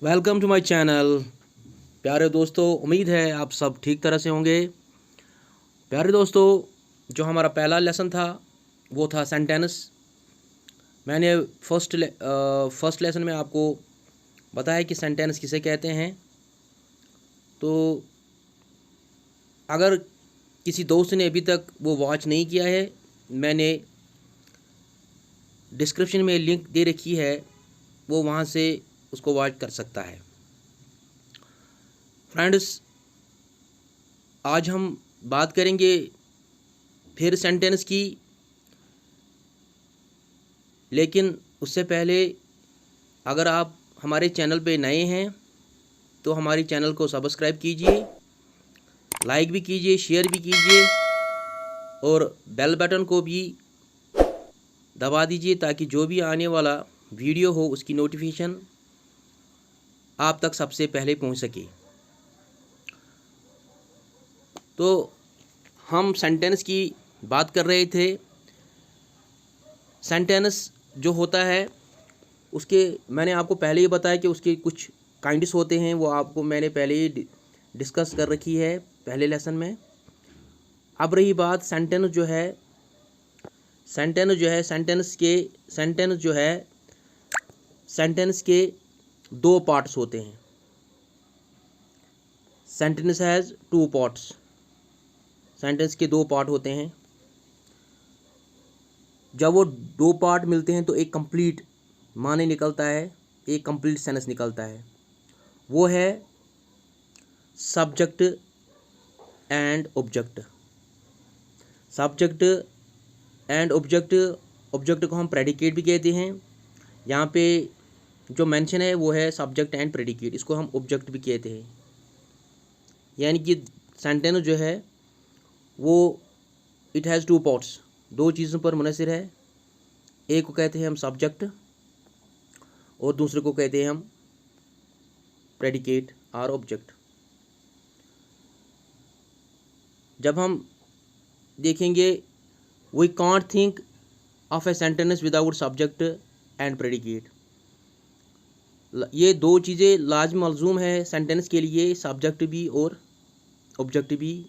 Welcome to my channel. प्यारे दोस्तों, उम्मीद है आप सब ठीक तरह से होंगे। प्यारे दोस्तों, जो हमारा पहला लेसन था वो था सेंटेंस। मैंने फर्स्ट लेसन में आपको बताया कि सेंटेंस किसे कहते हैं। तो अगर किसी दोस्त ने अभी तक वो वॉच नहीं किया है, मैंने डिस्क्रिप्शन में लिंक दे रखी है, वो वहाँ से उसको वॉच कर सकता है। फ्रेंड्स, आज हम बात करेंगे फिर सेंटेंस की, लेकिन उससे पहले अगर आप हमारे चैनल पे नए हैं तो हमारे चैनल को सब्सक्राइब कीजिए, लाइक भी कीजिए, शेयर भी कीजिए और बेल बटन को भी दबा दीजिए ताकि जो भी आने वाला वीडियो हो उसकी नोटिफिकेशन आप तक सबसे पहले पहुंच सके। तो हम सेंटेंस की बात कर रहे थे। सेंटेंस जो होता है उसके मैंने आपको पहले ही बताया कि उसके कुछ काइंड्स होते हैं, वो आपको मैंने पहले ही डिस्कस कर रखी है पहले लेसन में। अब रही बात सेंटेंस जो है सेंटेंस के दो पार्ट्स होते हैं। Sentence has two parts. Sentence के दो पार्ट होते हैं। जब वो दो पार्ट मिलते हैं तो एक कंप्लीट माने निकलता है, एक कंप्लीट सेंटेंस निकलता है। वो है subject and object. Subject and object. Object को हम प्रेडिकेट भी कहते हैं। यहाँ पे जो मेंशन है वो है सब्जेक्ट एंड प्रेडिकेट, इसको हम ऑब्जेक्ट भी कहते हैं। यानी कि सेंटेंस जो है वो इट हैज़ टू पार्ट्स, दो चीज़ों पर मुनहसर है। एक को कहते हैं हम सब्जेक्ट और दूसरे को कहते हैं हम प्रेडिकेट और ऑब्जेक्ट। जब हम देखेंगे we can't think of a sentence without subject and predicate. ये दो चीज़ें लाजम मलजूम है सेंटेंस के लिए, सब्जेक्ट भी और ऑब्जेक्ट भी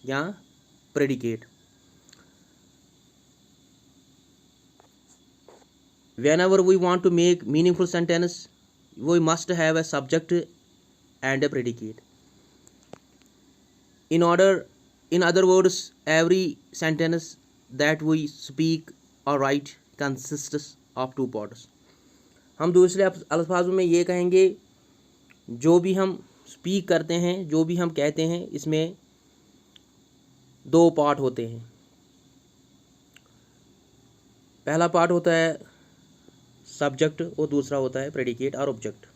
या predicate. Whenever we want to make meaningful sentence, we must have a subject and a predicate. In other words, every sentence that we speak or write consists of two parts. हम दूसरे अल्फाजों में ये कहेंगे, जो भी हम स्पीक करते हैं, जो भी हम कहते हैं, इसमें दो पार्ट होते हैं। पहला पार्ट होता है सब्जेक्ट और दूसरा होता है प्रेडिकेट और ऑब्जेक्ट।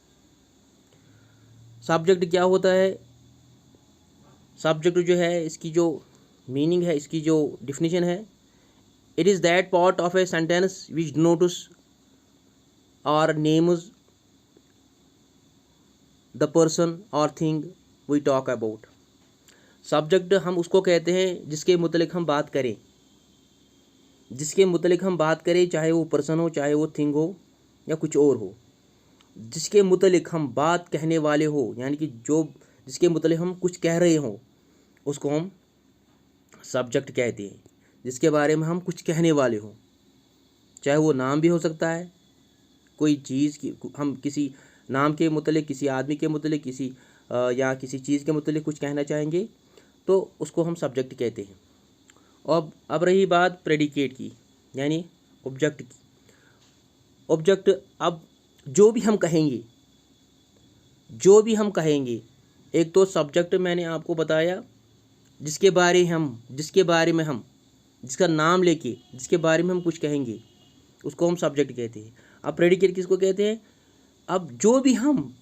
सब्जेक्ट क्या होता है? सब्जेक्ट जो है, इसकी जो मीनिंग है, इसकी जो डिफिनीशन है, it is that part of a sentence which denotes और नेम्स द पर्सन और thing we talk about. Subject हम उसको कहते हैं जिसके मुतलिक हम बात करें, चाहे वो पर्सन हो, चाहे वो थिंग हो या कुछ और हो। जिसके मुतलिक हम बात कहने वाले हो, यानी कि जिसके मुतलिक हम कुछ कह रहे हो, उसको हम सब्जेक्ट कहते हैं। जिसके बारे में हम कुछ कहने वाले हो, चाहे वो नाम भी हो सकता है, कोई चीज़ की हम किसी नाम के मुतलिक, किसी आदमी के मुतलिक, या किसी चीज़ के मुतलिक कुछ कहना चाहेंगे तो उसको हम सब्जेक्ट कहते हैं। और अब रही बात प्रेडिकेट की, यानी ऑब्जेक्ट की। ऑब्जेक्ट, अब जो भी हम कहेंगे, एक तो सब्जेक्ट मैंने आपको बताया, जिसका नाम लेके जिसके बारे में हम कुछ कहेंगे उसको हम सब्जेक्ट कहते हैं। अब प्रेडिकेट किसको कहते हैं? अब जो भी हम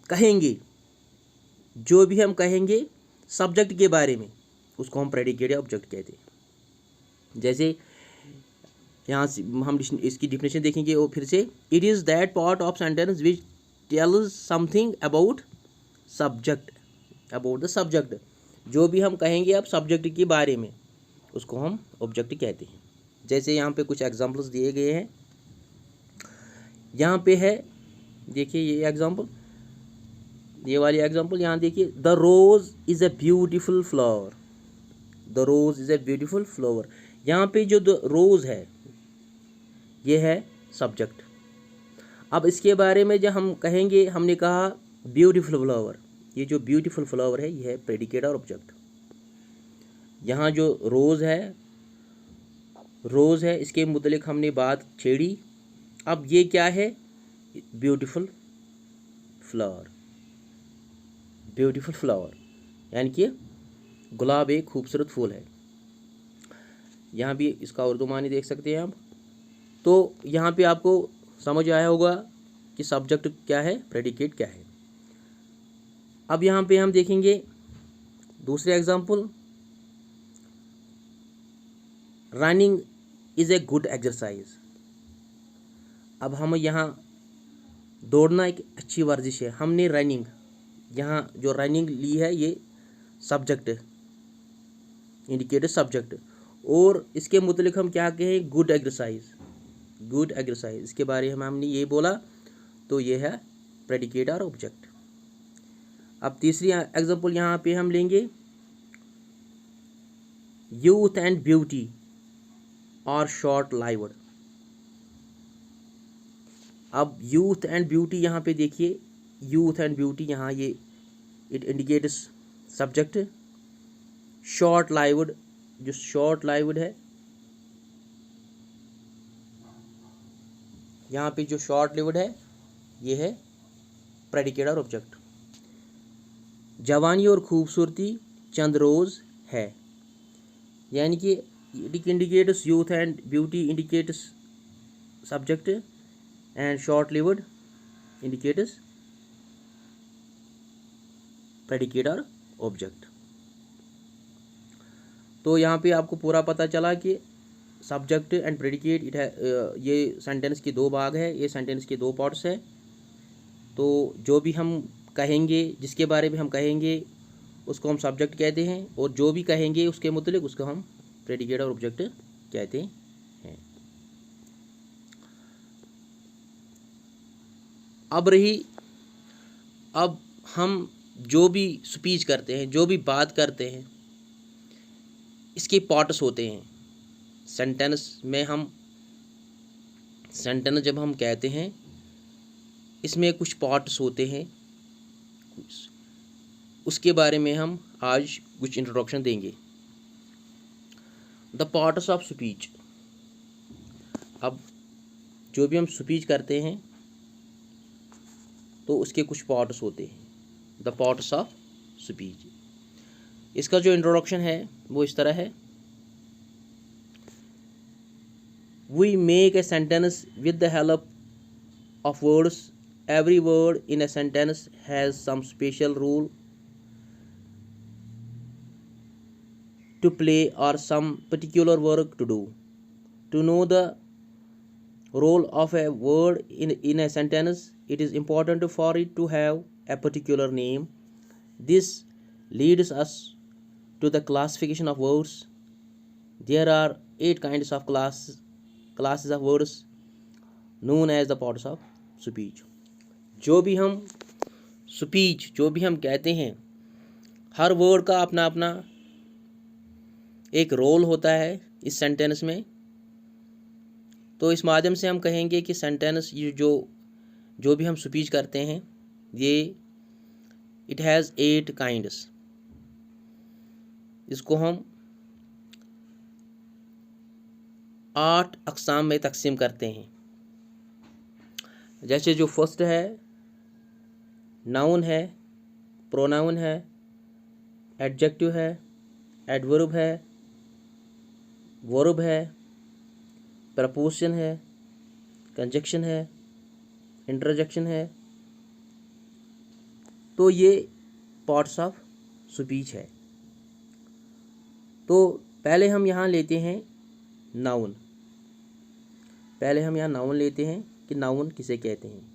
कहेंगे सब्जेक्ट के बारे में, उसको हम प्रेडिकेट या ऑब्जेक्ट कहते हैं। जैसे यहाँ से हम इसकी डिफिनेशन देखेंगे और फिर से, it is that part of sentence which tells something about the subject. जो भी हम कहेंगे अब सब्जेक्ट के बारे में, उसको हम ऑब्जेक्ट कहते हैं। जैसे यहाँ पे कुछ एग्जांपल्स दिए गए हैं। यहाँ पे है, देखिए ये एग्जांपल, ये वाली एग्जांपल यहाँ देखिए, the rose is a beautiful flower, the rose is a beautiful flower. यहाँ पे जो द रोज़ है ये है सब्जेक्ट। अब इसके बारे में जब हम कहेंगे, हमने कहा ब्यूटीफुल फ्लावर, ये जो ब्यूटीफुल फ्लावर है ये है प्रेडिकेट और ऑब्जेक्ट। यहाँ जो रोज़ है इसके मुतलिक हमने बात छेड़ी। अब ये क्या है, ब्यूटीफुल फ्लावर, ब्यूटीफुल फ्लावर यानी कि गुलाब एक खूबसूरत फूल है। यहाँ भी इसका उर्दू मानी देख सकते हैं आप। तो यहाँ पे आपको समझ आया होगा कि सब्जेक्ट क्या है, प्रेडिकेट क्या है। अब यहाँ पे हम देखेंगे दूसरे example, running is a good exercise. अब हम यहाँ दौड़ना एक अच्छी वर्जिश है, हमने रनिंग, यहाँ जो रनिंग ली है ये सब्जेक्ट इंडिकेटर सब्जेक्ट, और इसके मुतलिक हम क्या कहें, गुड एक्सरसाइज, गुड एक्सरसाइज, इसके बारे में हमने ये बोला, तो ये है प्रेडिकेट और ऑब्जेक्ट। अब तीसरी एग्जांपल यहाँ पे हम लेंगे, youth and beauty are short lived. अब यूथ एंड ब्यूटी यहाँ पे देखिए, यूथ एंड ब्यूटी यहाँ ये it indicates subject, short lived, जो शॉर्ट लाइव्ड है यहाँ पे जो शॉर्ट लिव्ड है ये है प्रेडिकेट और ऑब्जेक्ट। जवानी और खूबसूरती चंद रोज़ है, यानी कि it indicates youth and beauty indicates subject and short lived indicates predicate और ऑब्जेक्ट। तो यहाँ पे आपको पूरा पता चला कि सब्जेक्ट एंड प्रेडिकेट इट है, ये सेंटेंस के दो भाग है, ये सेंटेंस के दो पार्ट्स है। तो जो भी हम कहेंगे, जिसके बारे में हम कहेंगे उसको हम सब्जेक्ट कहते हैं, और जो भी कहेंगे उसके मुतलिक उसको हम प्रेडिकेट और ऑब्जेक्ट कहते हैं। अब हम जो भी स्पीच करते हैं, जो भी बात करते हैं, इसके पार्ट्स होते हैं। सेंटेंस में हम सेंटेंस जब हम कहते हैं इसमें कुछ पार्ट्स होते हैं, उसके बारे में हम आज कुछ इंट्रोडक्शन देंगे। The parts of speech. अब जो भी हम स्पीच करते हैं तो उसके कुछ पार्ट्स होते हैं, द पार्ट्स ऑफ स्पीच। इसका जो इंट्रोडक्शन है वो इस तरह है, we make a sentence with the help of words. Every word in a sentence has some special role to play or some particular work to do. To know the role of a word in a sentence, it is important for it to have a particular name. This leads us to the classification of words. There are 8 kinds of classes of words known as the parts of speech. जो भी हम speech, जो भी हम कहते हैं, हर word का अपना अपना एक रोल होता है इस सेंटेंस में। तो इस माध्यम से हम कहेंगे कि सेंटेंस ये जो भी हम स्पीच करते हैं ये इट हैज़ 8 काइंड्स। इसको हम 8 अक़साम में तकसीम करते हैं। जैसे जो फर्स्ट है नाउन है, प्रोनाउन है, एडजेक्टिव है, एडवर्ब है, वर्ब है, प्रपोजिशन है, कंजक्शन है, इंटरजेक्शन है। तो ये पार्ट्स ऑफ स्पीच है। तो पहले हम यहाँ लेते हैं नाउन। पहले हम यहाँ नाउन लेते हैं कि नाउन किसे कहते हैं।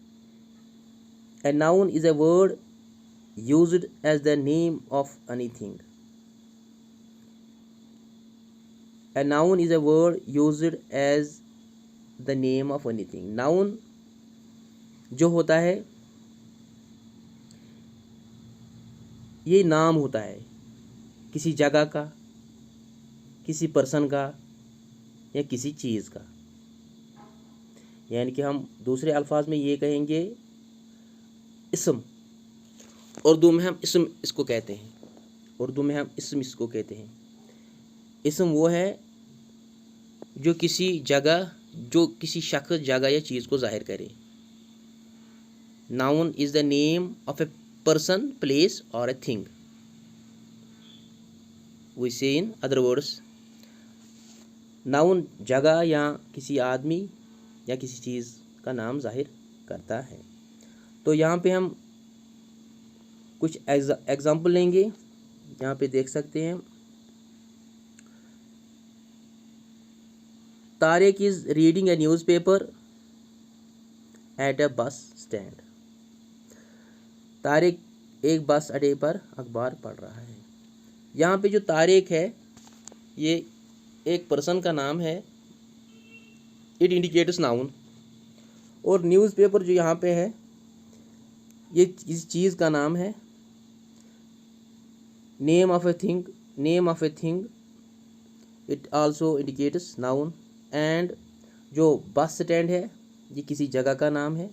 A noun is a word used as the name of anything. A noun is a word used as the name of anything. Noun जो होता है ये नाम होता है किसी जगह का, किसी पर्सन का या किसी चीज़ का। यानी कि हम दूसरे अल्फाज में ये कहेंगे इसम। उर्दू में हम इसम इसको कहते हैं, उर्दू में हम इसम इसको कहते हैं। इसम वो है जो किसी जगह, जो किसी शख्स, जगह या चीज़ को जाहिर करे। Noun is the name of a person, place और ए थिंग। वी से इन अदर वर्ड्स, नाउन जगह या किसी आदमी या किसी चीज़ का नाम जाहिर करता है। तो यहाँ पे हम कुछ एग्जाम्पल लेंगे। यहाँ पे देख सकते हैं, Tariq is reading A newspaper at a bus stand. Tariq एक बस अड्डे पर अखबार पढ़ रहा है। यहाँ पे जो तारिक है ये एक पर्सन का नाम है, इट इंडिकेट्स नाउन। और न्यूज़पेपर जो यहाँ पे है ये किसी चीज़ का नाम है, name of a thing, name of a thing, it also indicates noun. And जो बस स्टैंड है ये किसी जगह का नाम है,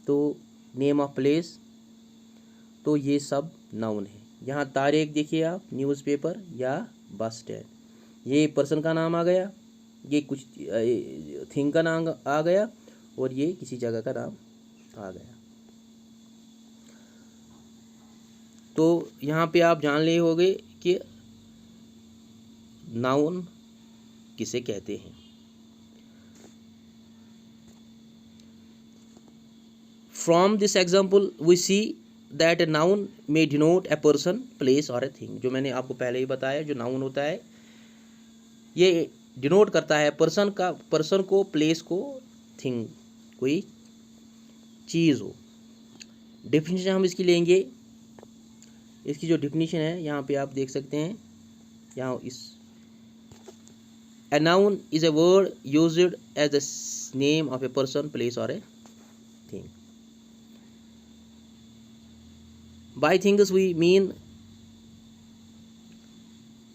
तो नेम ऑफ प्लेस, तो ये सब नाउन है। यहाँ तारीख देखिए आप, न्यूज़पेपर या बस स्टैंड, ये पर्सन का नाम आ गया, ये कुछ थिंग का नाम आ गया, और ये किसी जगह का नाम आ गया। तो यहाँ पे आप जान लिए होंगे कि नाउन किसे कहते हैं। From this example we see that a noun may denote a person, place or a thing। जो मैंने आपको पहले ही बताया, जो नाउन होता है ये डिनोट करता है पर्सन का, पर्सन को, प्लेस को, थिंग, कोई चीज़ हो। डेफिनेशन हम इसकी लेंगे। इसकी जो डेफिनेशन है यहाँ पे आप देख सकते हैं, यहाँ इस A noun is a word used as the name of a person, place or a thing। By things we mean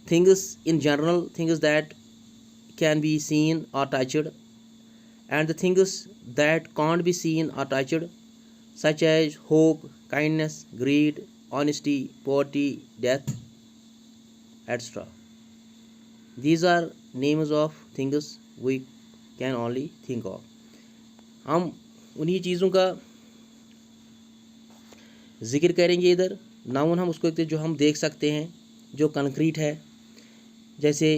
things in general, things that can be seen or touched, and the things that can't be seen or touched, such as hope, kindness, greed, honesty, poverty, death, etc. These are names of things we can only think of। हम उन्हीं चीज़ों का जिक्र करेंगे इधर। Noun हम उसको कहते हैं जो हम देख सकते हैं, जो कंक्रीट है, जैसे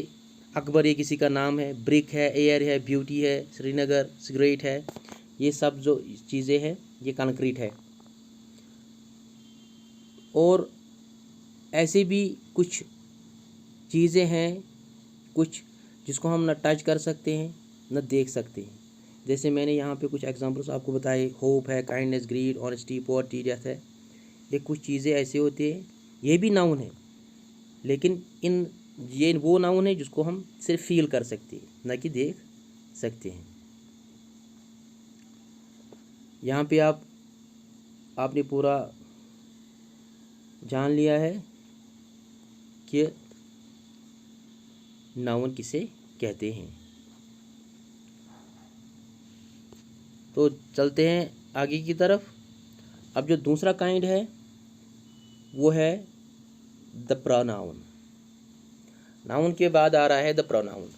अकबर ये किसी का नाम है, ब्रिक है, एयर है, ब्यूटी है, श्रीनगर, सिगरेट है, ये सब जो चीज़ें हैं ये कंक्रीट है। और ऐसे भी कुछ चीज़ें हैं, कुछ जिसको हम न टच कर सकते हैं न देख सकते हैं। जैसे मैंने यहाँ पे कुछ एग्जांपल्स आपको बताए, होप है, kindness, greed, honesty, poverty, death है। ये कुछ चीज़ें ऐसे होती हैं, ये भी नाउन है, लेकिन ये वो नाउन है जिसको हम सिर्फ फील कर सकते हैं, न कि देख सकते हैं। यहाँ पे आपने पूरा जान लिया है कि नाउन किसे कहते हैं। तो चलते हैं आगे की तरफ। अब जो दूसरा काइंड है वो है द प्रोनाउन। नाउन के बाद आ रहा है द प्रोनाउन।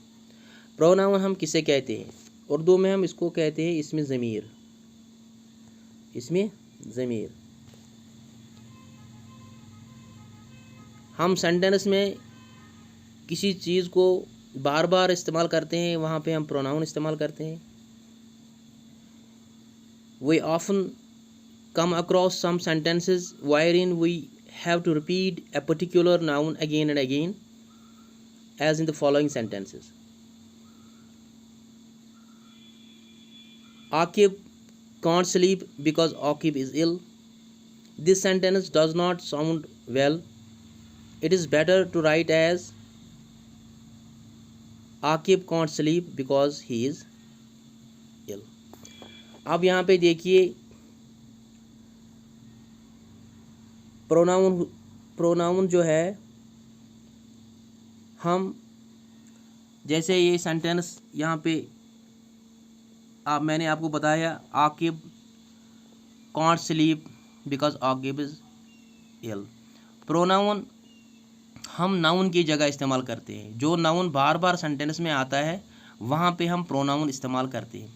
प्रोनाउन हम किसे कहते हैं? उर्दू में हम इसको कहते हैं इसमें ज़मीर, इसमें ज़मीर। हम सेंटेंस में किसी चीज़ को बार बार इस्तेमाल करते हैं, वहाँ पे हम प्रोनाउन इस्तेमाल करते हैं। We often come across some sentences wherein we have to repeat a particular noun again and again, as in the following sentences. Aqib can't sleep because Aqib is ill. This sentence does not sound well. It is better to write as Aqib can't sleep because he is ill। अब यहाँ पे देखिए pronoun जो है, हम जैसे ये sentence यहाँ पे मैंने आपको बताया, Aqib can't sleep because Aqib is ill. Pronoun हम नाउन की जगह इस्तेमाल करते हैं। जो नाउन बार बार सेंटेंस में आता है वहाँ पे हम प्रोनाउन इस्तेमाल करते हैं।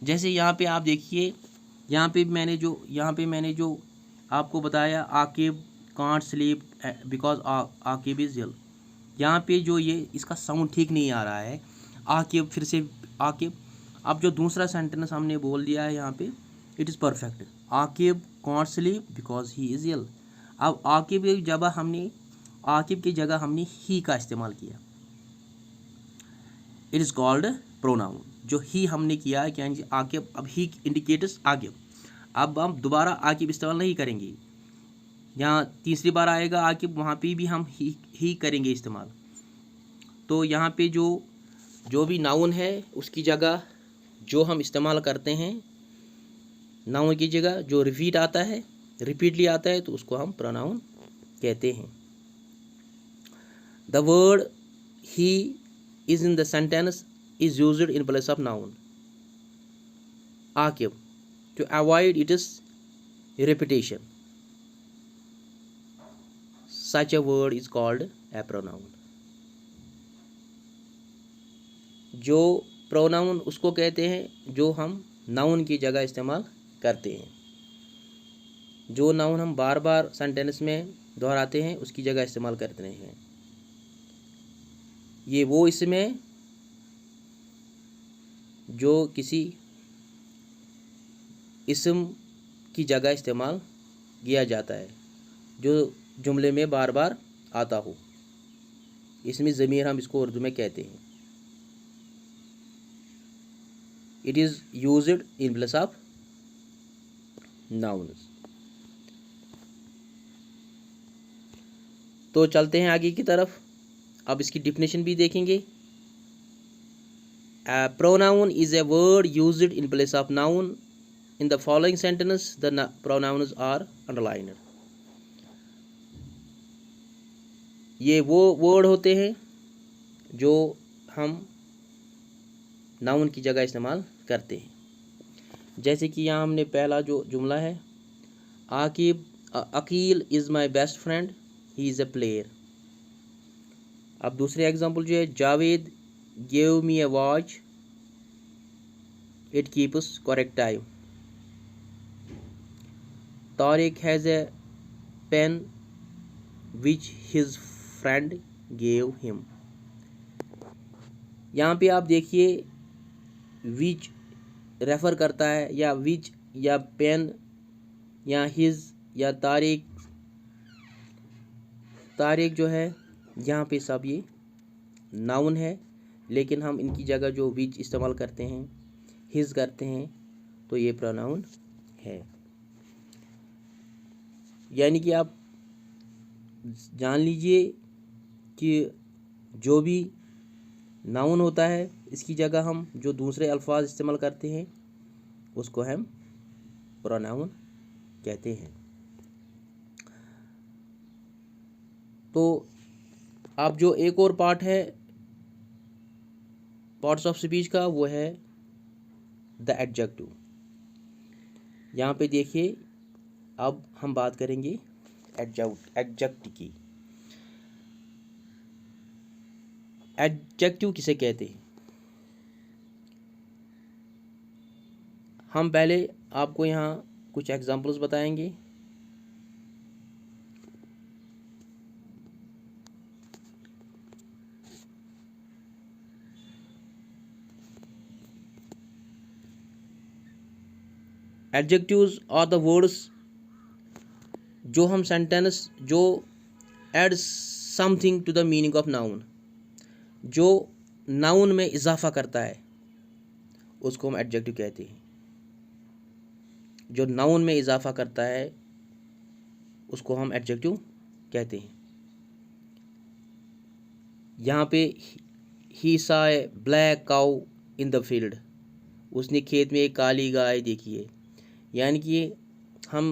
जैसे यहाँ पे आप देखिए, यहाँ पे मैंने जो आपको बताया, Aqib can't sleep because Aqib is ill. यहाँ पे जो ये इसका साउंड ठीक नहीं आ रहा है, आकिब, फिर से आकिब। अब जो दूसरा सेंटेंस हमने बोल दिया है यहाँ पे, it is perfect. Aqib can't sleep because he is ill. अब आकिब की जगह हमने ही का इस्तेमाल किया। It is called pronoun. जो ही हमने किया है, क्या आकिब, अब ही इंडिकेटर्स आकिब। अब हम दोबारा आकिब इस्तेमाल नहीं करेंगे। यहाँ तीसरी बार आएगा आकिब, वहाँ पे भी हम ही करेंगे इस्तेमाल। तो यहाँ पे जो भी नाउन है उसकी जगह जो हम इस्तेमाल करते हैं, नाउन की जगह जो रिपीटली आता है तो उसको हम प्रोनाउन कहते हैं। The word he is in the sentence is used in place of noun Aqib to avoid its repetition. Such a word is called a pronoun. जो प्रोनाउन उसको कहते हैं जो हम नाउन की जगह इस्तेमाल करते हैं। जो नाउन हम बार बार सेंटेंस में दोहराते हैं उसकी जगह इस्तेमाल करते हैं। ये वो इसमें जो किसी इस्म की जगह इस्तेमाल किया जाता है, जो जुमले में बार बार आता हो। इसमें ज़मीर हम इसको उर्दू में कहते हैं। It is used in place of nouns. तो चलते हैं आगे की तरफ। अब इसकी डिफिनेशन भी देखेंगे। Pronoun is a word used in place of noun in the following sentence the pronouns are underlined. ये वो वर्ड होते हैं जो हम नाउन की जगह इस्तेमाल करते हैं। जैसे कि यहाँ हमने पहला जो जुमला है, Aqib Aqeel is my best friend, he is a player. अब दूसरे एग्जाम्पल जो है, Javed gave me a watch, it keeps correct time. Tariq has a pen which his friend gave him. यहाँ पे आप देखिए which रेफ़र करता है, या which या पेन या his या तारिक जो है, यहाँ पे सब ये नाउन है, लेकिन हम इनकी जगह जो which इस्तेमाल करते हैं, his करते हैं, तो ये प्रोनाउन है। यानी कि आप जान लीजिए कि जो भी नाउन होता है इसकी जगह हम जो दूसरे अल्फाज इस्तेमाल करते हैं उसको हम प्रोनाउन कहते हैं। तो अब जो एक और पार्ट है पार्ट्स ऑफ स्पीच का, वो है द एडजेक्टिव। यहाँ पे देखिए, अब हम बात करेंगे एडजेक्टिव की। एडजेक्टिव किसे कहते हैं? हम पहले आपको यहाँ कुछ एग्जांपल्स बताएंगे। एडजेक्टिव्स आर द वर्ड्स जो हम सेंटेंस जो add something to the meaning of noun, जो नाउन में इजाफा करता है उसको हम एडजेक्टिव कहते हैं। जो नाउन में इजाफा करता है उसको हम एडजेक्टिव कहते हैं। यहाँ पे he saw a black cow in the field, उसने खेत में एक काली गाय देखी है। यानी कि हम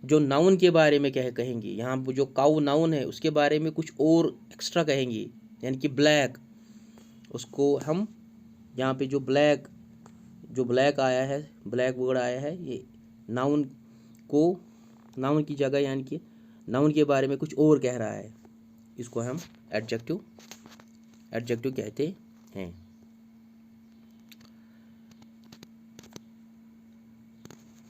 जो नाउन के बारे में कहेंगे, यहाँ पर जो काऊ नाउन है उसके बारे में कुछ और एक्स्ट्रा कहेंगे, यानी कि ब्लैक, उसको हम यहाँ पे जो ब्लैक आया है, ब्लैक वर्ड आया है, ये नाउन की जगह, यानी कि नाउन के बारे में कुछ और कह रहा है, इसको हम एडजेक्टिव कहते हैं।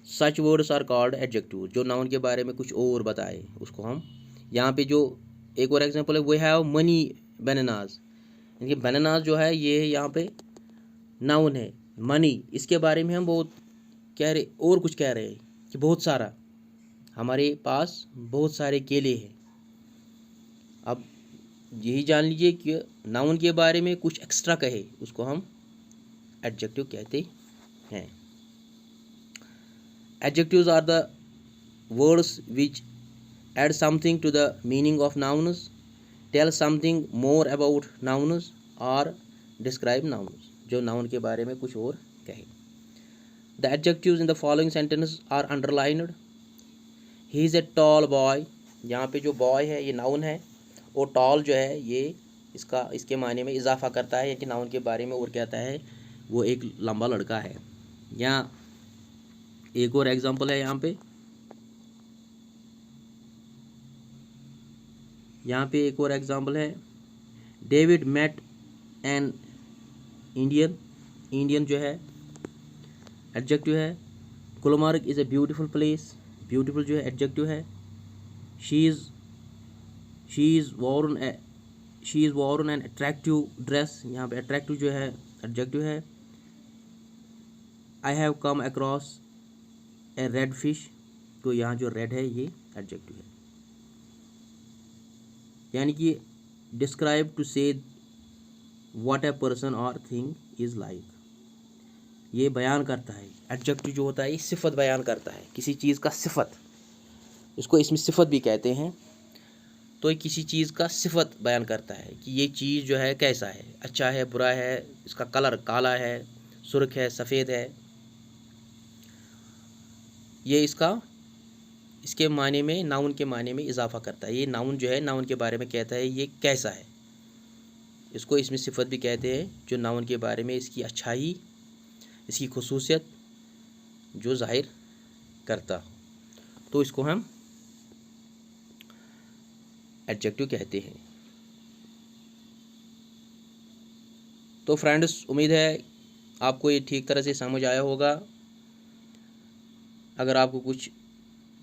Such words are called adjective, जो नाउन के बारे में कुछ और बताए उसको हम, यहाँ पे जो एक और एग्जांपल है, वी हैव मनी बनानास, यानी कि बनानास जो है ये यहाँ पे नाउन है। मनी, इसके बारे में हम बहुत कुछ कह रहे हैं कि बहुत सारा, हमारे पास बहुत सारे केले हैं। अब यही जान लीजिए कि नाउन के बारे में कुछ एक्स्ट्रा कहे उसको हम एडजेक्टिव कहते हैं। Adjectives are the words which add something to the meaning of nouns, tell something more about nouns or describe nouns, जो नाउन के बारे में कुछ और कहे। The adjectives in the following sentence are underlined. He is a tall boy, यहाँ पे जो boy है ये नाउन है, और tall जो है ये इसके मायने में इजाफा करता है, कि नाउन के बारे में और कहता है वो एक लंबा लड़का है। यहाँ एक और एग्जांपल है, यहाँ पे एक और एग्जांपल है, डेविड मेट एन इंडियन जो है एडजेक्टिव है। Gulmarg is a beautiful place, beautiful जो है एडजेक्टिव है। She is worn an attractive dress, यहाँ पे अट्रैक्टिव जो है एडजेक्टिव है। I have come across a red fish, तो यहाँ जो रेड है ये एडजेक्टिव है, यानी कि डिस्क्राइब टू से व्हाट ए पर्सन और थिंग इज़ लाइक, ये बयान करता है। एडजेक्टिव जो होता है ये सिफत बयान करता है, किसी चीज़ का सिफत, इसको इसमें सिफत भी कहते हैं। तो ये किसी चीज़ का सिफत बयान करता है कि ये चीज़ जो है कैसा है, अच्छा है, बुरा है, इसका कलर काला है, सुर्ख है, सफ़ेद है, ये इसके माने में, नाउन के माने में इजाफा करता है। ये नाउन जो है नाउन के बारे में कहता है ये कैसा है, इसको इसमें सिफत भी कहते हैं, जो नाउन के बारे में इसकी अच्छाई, इसकी खुसूसियत जो जाहिर करता हो, तो इसको हम एडजेक्टिव कहते हैं। तो फ्रेंड्स, उम्मीद है आपको ये ठीक तरह से समझ आया होगा। अगर आपको कुछ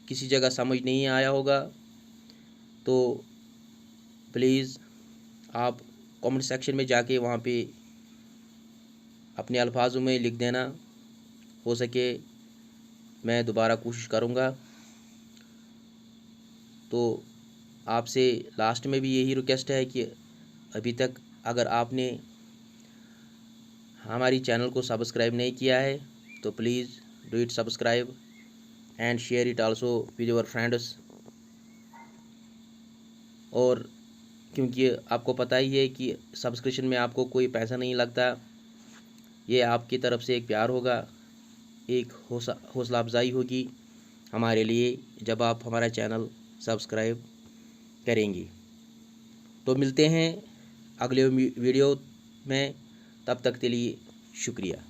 किसी जगह समझ नहीं आया होगा तो प्लीज़ आप कमेंट सेक्शन में जाके वहाँ पे अपने अल्फाजों में लिख देना, हो सके मैं दोबारा कोशिश करूँगा। तो आपसे लास्ट में भी यही रिक्वेस्ट है कि अभी तक अगर आपने हमारी चैनल को सब्सक्राइब नहीं किया है तो please do it subscribe and share it also with your friends। और क्योंकि आपको पता ही है कि सब्सक्रिप्शन में आपको कोई पैसा नहीं लगता, ये आपकी तरफ से एक प्यार होगा, एक हौसला अफजाई होगी हमारे लिए जब आप हमारा चैनल सब्सक्राइब करेंगे। तो मिलते हैं अगले वीडियो में, तब तक के लिए शुक्रिया।